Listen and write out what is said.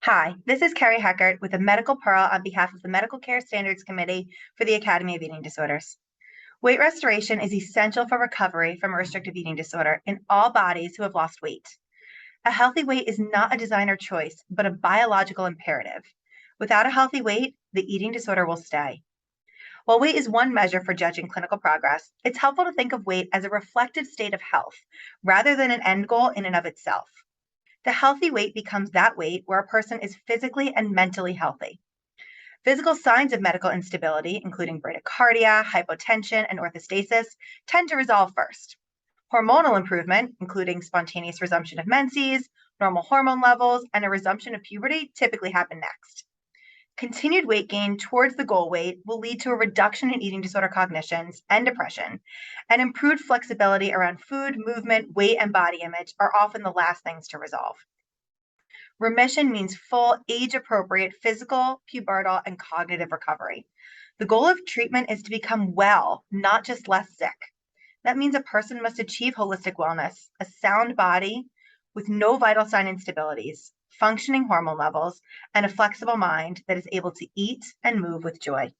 Hi, this is Kerri Heckert with a Medical Pearl on behalf of the Medical Care Standards Committee for the Academy of Eating Disorders. Weight restoration is essential for recovery from a restrictive eating disorder in all bodies who have lost weight. A healthy weight is not a designer choice, but a biological imperative. Without a healthy weight, the eating disorder will stay. While weight is one measure for judging clinical progress, it's helpful to think of weight as a reflective state of health rather than an end goal in and of itself. The healthy weight becomes that weight where a person is physically and mentally healthy. Physical signs of medical instability, including bradycardia, hypotension, and orthostasis, tend to resolve first. Hormonal improvement, including spontaneous resumption of menses, normal hormone levels, and a resumption of puberty, typically happen next. Continued weight gain towards the goal weight will lead to a reduction in eating disorder cognitions and depression, and improved flexibility around food, movement, weight, and body image are often the last things to resolve. Remission means full, age-appropriate physical, pubertal, and cognitive recovery. The goal of treatment is to become well, not just less sick. That means a person must achieve holistic wellness, a sound body with no vital sign instabilities, functioning hormone levels, and a flexible mind that is able to eat and move with joy.